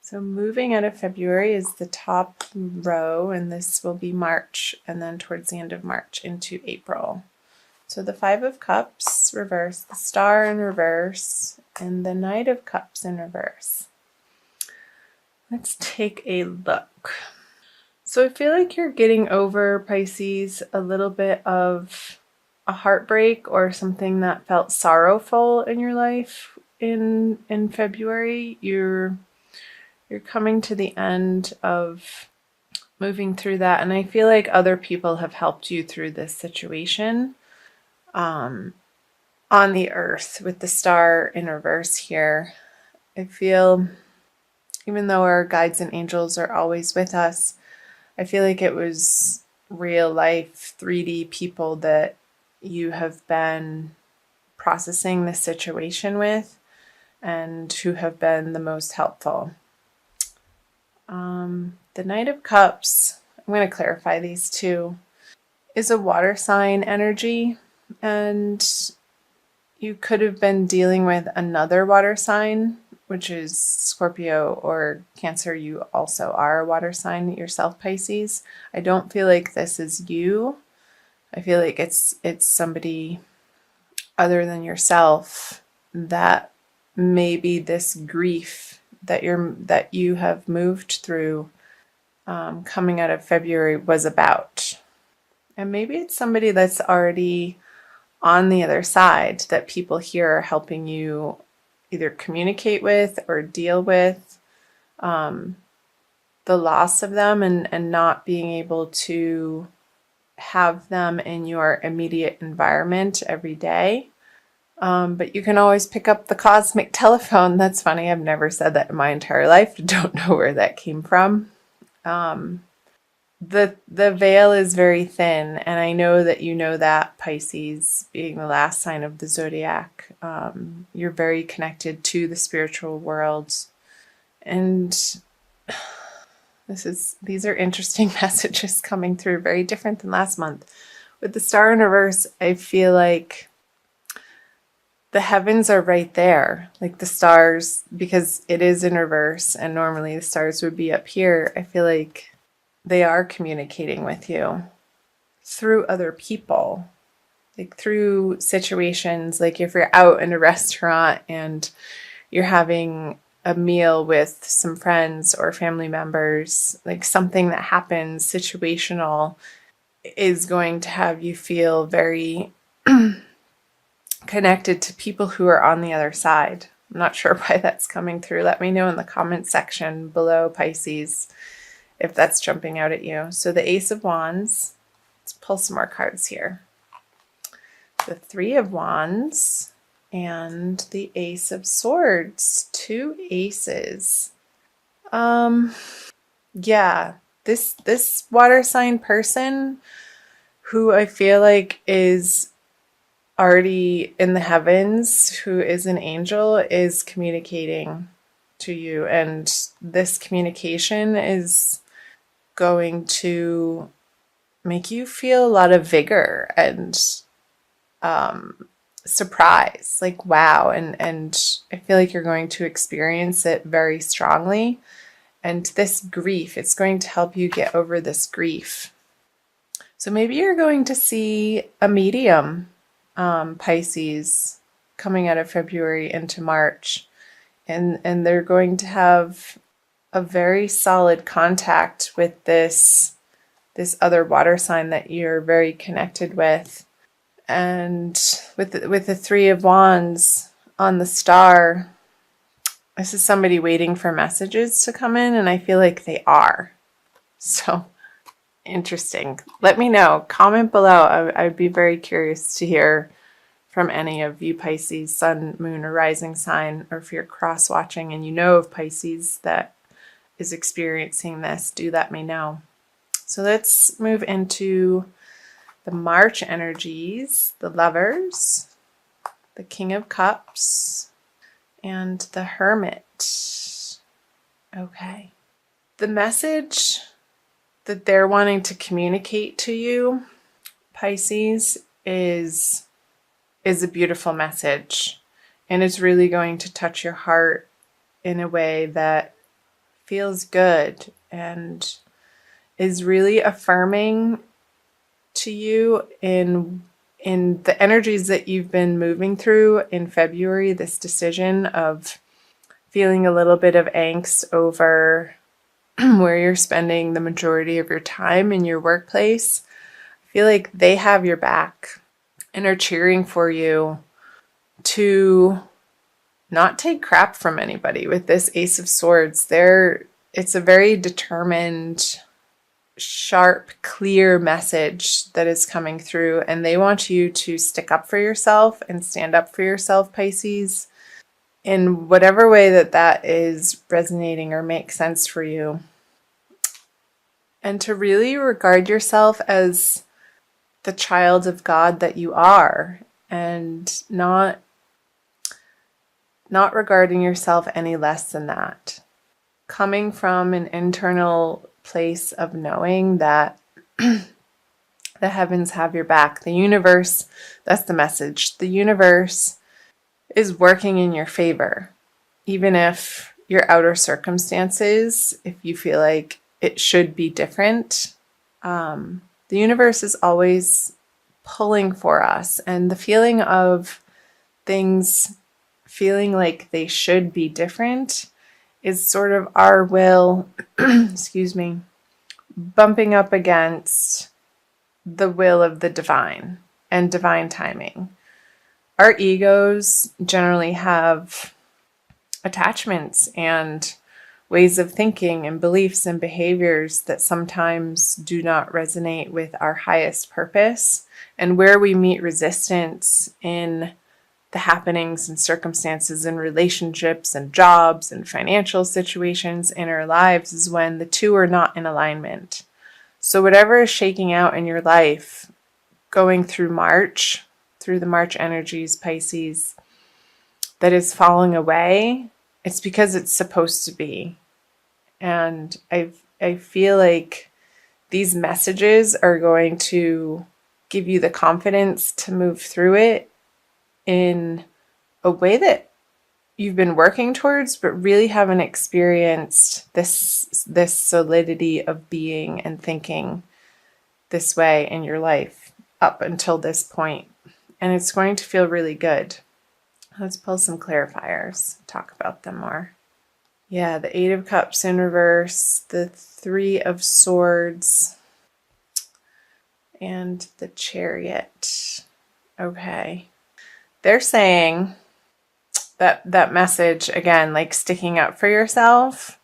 So moving out of February is the top row, and this will be March, and then towards the end of March into April. So the Five of Cups reverse, the Star in reverse, and the Knight of Cups in reverse. Let's take a look. So I feel like you're getting over, Pisces, a little bit of a heartbreak or something that felt sorrowful in your life in February. You're coming to the end of moving through that, and I feel like other people have helped you through this situation. On the earth with the Star in reverse here, I feel, even though our guides and angels are always with us, I feel like it was real life 3D people that you have been processing this situation with and who have been the most helpful. The Knight of Cups, I'm going to clarify these two, is a water sign energy, and you could have been dealing with another water sign, which is Scorpio or Cancer. You also are a water sign yourself, Pisces. I don't feel like this is you. I feel like it's somebody other than yourself that maybe this grief that you have moved through coming out of February was about. And maybe it's somebody that's already on the other side that people here are helping you either communicate with or deal with the loss of them, and not being able to have them in your immediate environment every day. But you can always pick up the cosmic telephone. That's funny. I've never said that in my entire life. Don't know where that came from. The veil is very thin, and I know that you know that, Pisces, being the last sign of the zodiac. You're very connected to the spiritual world, and these are interesting messages coming through, very different than last month. With the Star in reverse, I feel like the heavens are right there, like the stars, because it is in reverse, and normally the stars would be up here. I feel like they are communicating with you through other people, like through situations, like if you're out in a restaurant and you're having a meal with some friends or family members, like something that happens situational is going to have you feel very connected to people who are on the other side. I'm not sure why that's coming through. Let me know in the comment section below, Pisces, if that's jumping out at you. So the Ace of Wands, let's pull some more cards here. The Three of Wands and the Ace of Swords, two aces. Yeah, this water sign person who I feel like is already in the heavens, who is an angel, is communicating to you, and this communication is going to make you feel a lot of vigor and surprise, like wow, and I feel like you're going to experience it very strongly. And this grief, it's going to help you get over this grief. So maybe you're going to see a medium, Pisces, coming out of February into March, and they're going to have a very solid contact with this other water sign that you're very connected with. And with the Three of Wands on the Star, this is somebody waiting for messages to come in, and I feel like they are. So interesting. Let me know. Comment below. I'd be very curious to hear from any of you Pisces, Sun, Moon, or Rising sign, or if you're cross-watching and you know of Pisces that is experiencing this, do let me know. So let's move into the March energies, the Lovers, the King of Cups, and the Hermit. Okay. The message that they're wanting to communicate to you, Pisces, is a beautiful message, and it's really going to touch your heart in a way that feels good and is really affirming to you in the energies that you've been moving through in February, this decision of feeling a little bit of angst over where you're spending the majority of your time in your workplace. I feel like they have your back and are cheering for you to not take crap from anybody with this Ace of Swords. It's a very determined, sharp, clear message that is coming through, and they want you to stick up for yourself and stand up for yourself, Pisces, in whatever way that is resonating or makes sense for you. And to really regard yourself as the child of God that you are, and not regarding yourself any less than that. Coming from an internal place of knowing that the heavens have your back. The universe, that's the message. The universe is working in your favor. Even if your outer circumstances, if you feel like it should be different, the universe is always pulling for us. And the feeling of things feeling like they should be different is sort of our will, excuse me, bumping up against the will of the divine and divine timing. Our egos generally have attachments and ways of thinking and beliefs and behaviors that sometimes do not resonate with our highest purpose, and where we meet resistance in the happenings and circumstances and relationships and jobs and financial situations in our lives is when the two are not in alignment. So whatever is shaking out in your life, going through March, through the March energies, Pisces, that is falling away, it's because it's supposed to be. And I feel like these messages are going to give you the confidence to move through it in a way that you've been working towards, but really haven't experienced this solidity of being and thinking this way in your life up until this point. And it's going to feel really good. Let's pull some clarifiers, talk about them more. Yeah, the Eight of Cups in reverse, the Three of Swords, and the Chariot. Okay. They're saying that message, again, like sticking up for yourself,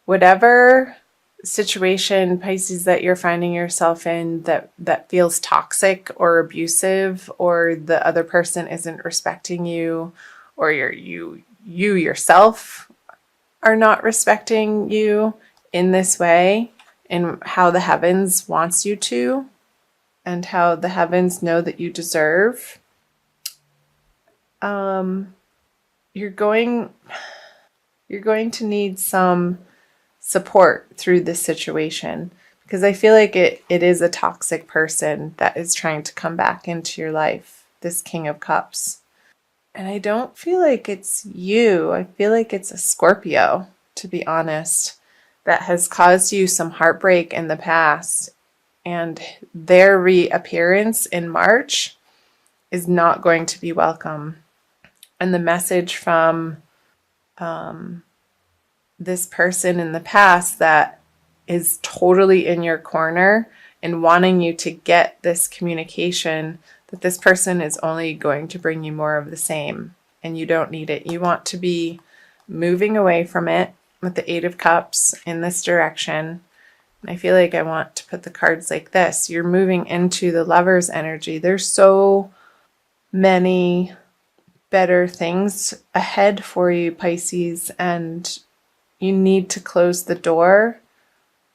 whatever situation, Pisces, that you're finding yourself in that feels toxic or abusive, or the other person isn't respecting you, or you yourself are not respecting you in this way, in how the heavens wants you to, and how the heavens know that you deserve. You're going to need some support through this situation, because I feel like it is a toxic person that is trying to come back into your life, this King of Cups. And I don't feel like it's you. I feel like it's a Scorpio, to be honest, that has caused you some heartbreak in the past. And their reappearance in March is not going to be welcome. And the message from this person in the past that is totally in your corner and wanting you to get this communication, that this person is only going to bring you more of the same, and you don't need it. You want to be moving away from it with the Eight of Cups in this direction. And I feel like I want to put the cards like this. You're moving into the Lover's energy. There's so many better things ahead for you, Pisces, and you need to close the door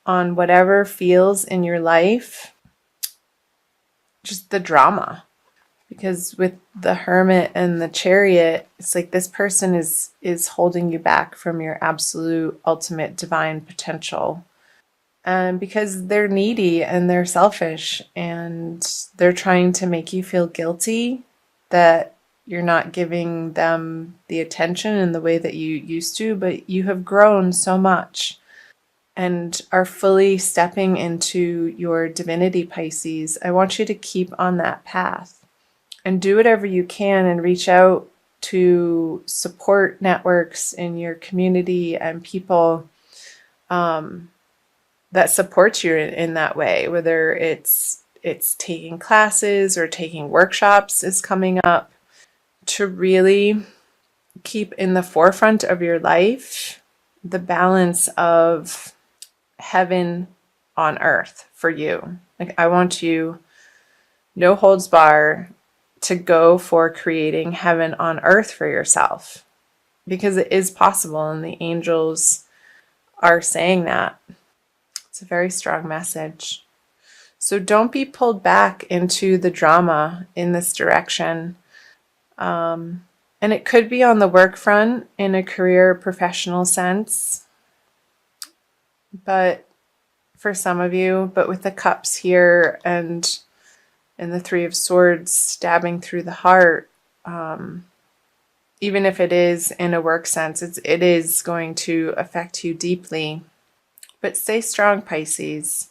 on whatever feels in your life, just the drama. Because with the Hermit and the Chariot, it's like this person is holding you back from your absolute ultimate divine potential. And because they're needy and they're selfish, and they're trying to make you feel guilty that you're not giving them the attention in the way that you used to, but you have grown so much and are fully stepping into your divinity, Pisces. I want you to keep on that path and do whatever you can and reach out to support networks in your community and people that support you in that way, whether it's taking classes or taking workshops is coming up, to really keep in the forefront of your life the balance of heaven on earth for you. Like, I want you, no holds bar, to go for creating heaven on earth for yourself, because it is possible, and the angels are saying that. It's a very strong message. So don't be pulled back into the drama in this direction. And it could be on the work front in a career professional sense, but for some of you, but with the cups here and the Three of Swords stabbing through the heart, even if it is in a work sense, it is going to affect you deeply. But stay strong, Pisces.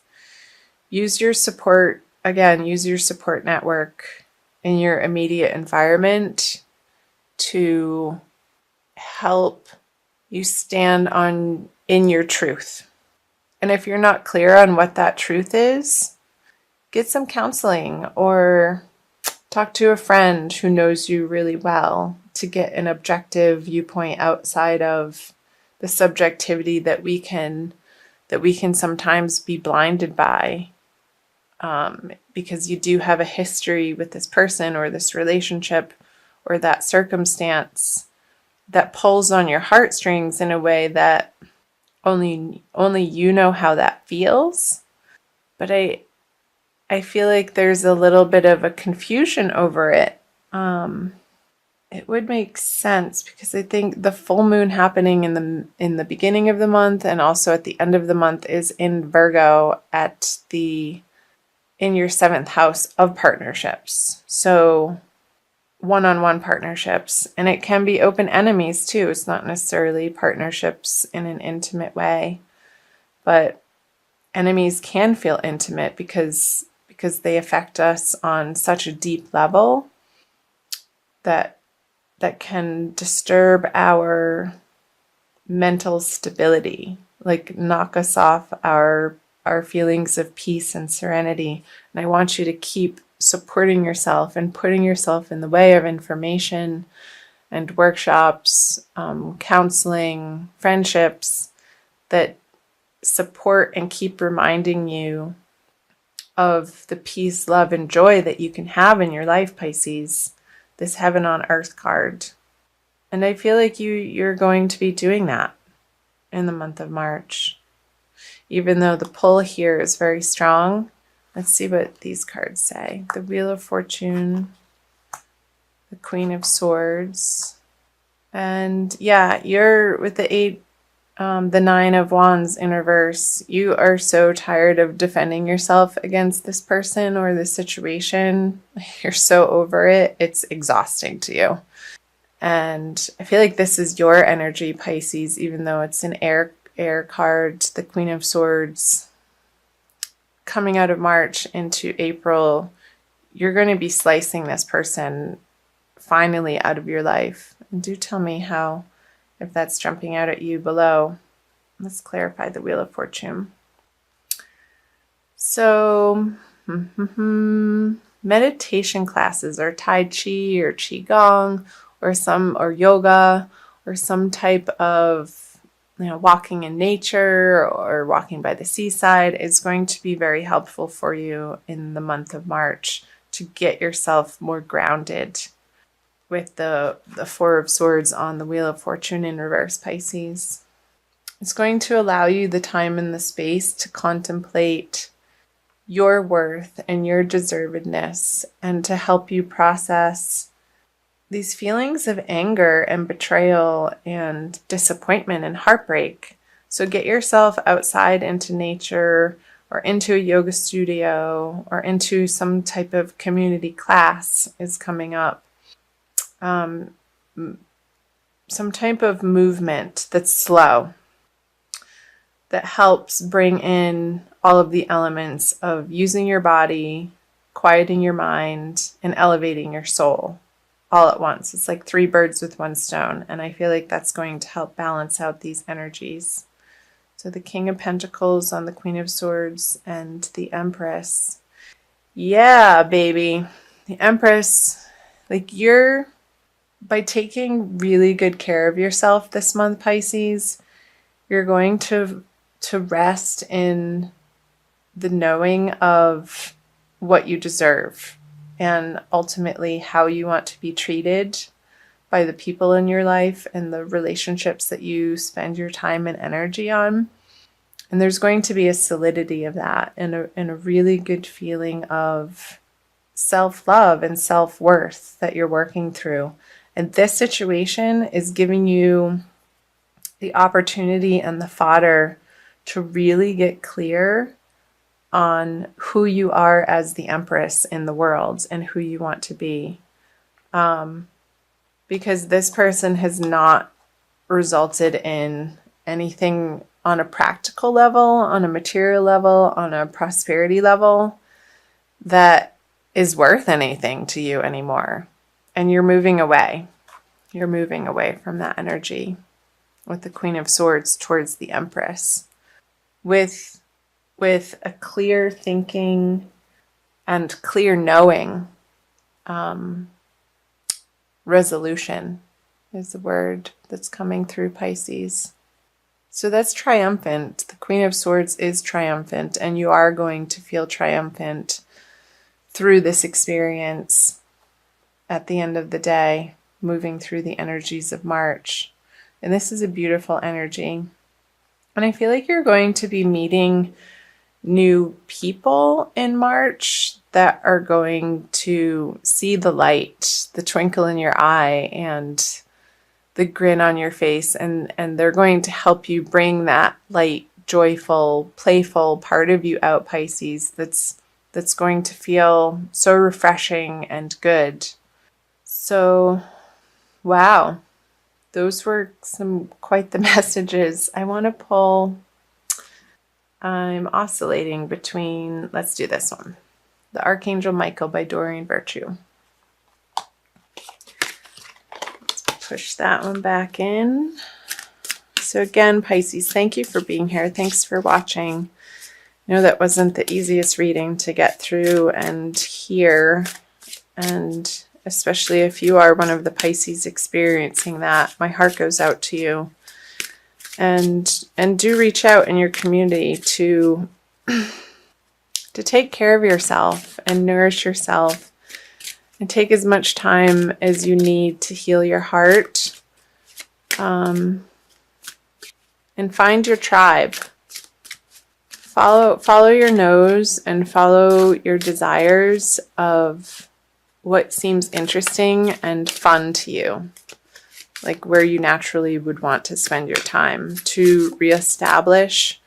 Use your support network in your immediate environment to help you stand in your truth. And if you're not clear on what that truth is, get some counseling or talk to a friend who knows you really well to get an objective viewpoint outside of the subjectivity that we can sometimes be blinded by, because you do have a history with this person or this relationship or that circumstance that pulls on your heartstrings in a way that only you know how that feels. But I feel like there's a little bit of a confusion over it. It would make sense because I think the full moon happening in the beginning of the month and also at the end of the month is in Virgo in your 7th house of partnerships. So one-on-one partnerships, and it can be open enemies too. It's not necessarily partnerships in an intimate way, but enemies can feel intimate because they affect us on such a deep level that can disturb our mental stability, like knock us off our feelings of peace and serenity. And I want you to keep supporting yourself and putting yourself in the way of information and workshops, counseling, friendships that support and keep reminding you of the peace, love, and joy that you can have in your life, Pisces, this heaven on earth card. And I feel like you're going to be doing that in the month of March. Even though the pull here is very strong, let's see what these cards say. The Wheel of Fortune, the Queen of Swords, and yeah, you're with the Nine of Wands in reverse. You are so tired of defending yourself against this person or this situation. You're so over it. It's exhausting to you. And I feel like this is your energy, Pisces, even though it's an air card, the Queen of Swords. Coming out of March into April, you're going to be slicing this person finally out of your life. And do tell me if that's jumping out at you below. Let's clarify the Wheel of Fortune. So, meditation classes or Tai Chi or Qigong or yoga or some type of walking in nature or walking by the seaside is going to be very helpful for you in the month of March to get yourself more grounded with the Four of Swords on the Wheel of Fortune in reverse, Pisces. It's going to allow you the time and the space to contemplate your worth and your deservedness and to help you process these feelings of anger and betrayal and disappointment and heartbreak. So get yourself outside into nature or into a yoga studio or into some type of community class is coming up. um, some type of movement that's slow, that helps bring in all of the elements of using your body, quieting your mind, and elevating your soul all at once. It's like 3 birds with 1 stone. And I feel like that's going to help balance out these energies. So the King of Pentacles on the Queen of Swords and the Empress. Yeah, baby. The Empress, like by taking really good care of yourself this month, Pisces, you're going to rest in the knowing of what you deserve and ultimately how you want to be treated by the people in your life and the relationships that you spend your time and energy on. And there's going to be a solidity of that and a really good feeling of self-love and self-worth that you're working through. And this situation is giving you the opportunity and the fodder to really get clear on who you are as the Empress in the world and who you want to be. Because this person has not resulted in anything on a practical level, on a material level, on a prosperity level that is worth anything to you anymore. And you're moving away. You're moving away from that energy with the Queen of Swords towards the Empress. With a clear thinking and clear knowing, resolution is the word that's coming through Pisces. So that's triumphant. The Queen of Swords is triumphant, and you are going to feel triumphant through this experience at the end of the day, moving through the energies of March. And this is a beautiful energy. And I feel like you're going to be meeting new people in March that are going to see the light, the twinkle in your eye, and the grin on your face, and they're going to help you bring that light, joyful, playful part of you out, Pisces, that's going to feel so refreshing and good. So, wow, those were quite the messages. I want to pull, I'm oscillating between, let's do this one, the Archangel Michael by Doreen Virtue. Push that one back in. So again, Pisces, thank you for being here. Thanks for watching. I know that wasn't the easiest reading to get through and hear, and especially if you are one of the Pisces experiencing that, my heart goes out to you. And do reach out in your community to take care of yourself and nourish yourself. And take as much time as you need to heal your heart. And find your tribe. Follow your nose and follow your desires of what seems interesting and fun to you. Like where you naturally would want to spend your time to reestablish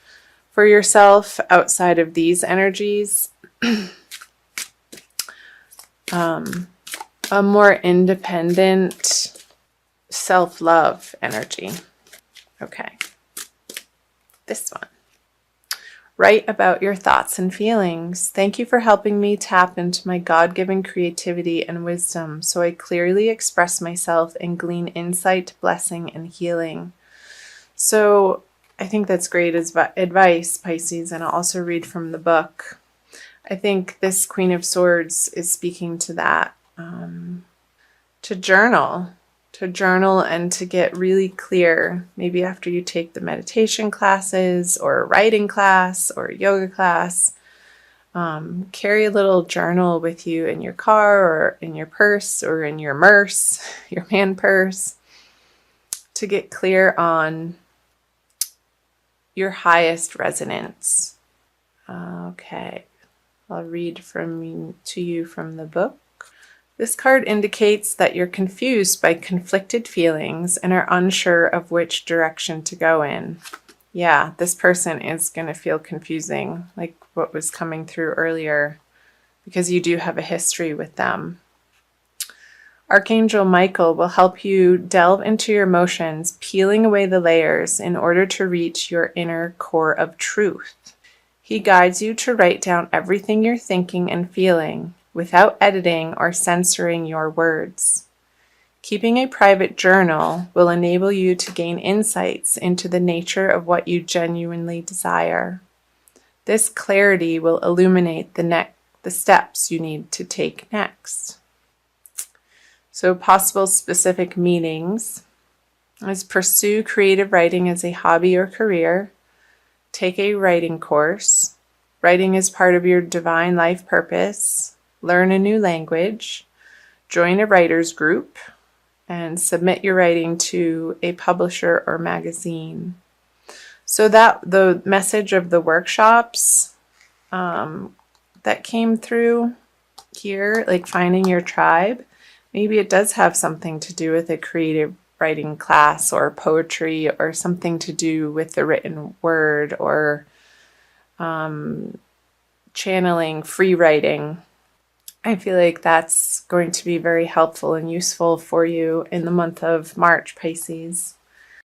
for yourself outside of these energies. A more independent self-love energy. Okay. This one. Write about your thoughts and feelings. Thank you for helping me tap into my God-given creativity and wisdom so I clearly express myself and glean insight, blessing, and healing. So I think that's great advice, Pisces, and I'll also read from the book. I think this Queen of Swords is speaking to that, to journal and to get really clear, maybe after you take the meditation classes or a writing class or a yoga class. Carry a little journal with you in your car or in your purse or in your your man purse, to get clear on your highest resonance. Okay. I'll read to you from the book. This card indicates that you're confused by conflicted feelings and are unsure of which direction to go in. Yeah, this person is going to feel confusing, like what was coming through earlier, because you do have a history with them. Archangel Michael will help you delve into your emotions, peeling away the layers in order to reach your inner core of truth. He guides you to write down everything you're thinking and feeling without editing or censoring your words. Keeping a private journal will enable you to gain insights into the nature of what you genuinely desire. This clarity will illuminate the steps you need to take next. So possible specific meanings is pursue creative writing as a hobby or career. Take a writing course. Writing is part of your divine life purpose. Learn a new language. Join a writer's group. And submit your writing to a publisher or magazine. So that the message of the workshops that came through here, like finding your tribe, maybe it does have something to do with a creative writing class or poetry or something to do with the written word or channeling, free writing. I feel like that's going to be very helpful and useful for you in the month of March, Pisces.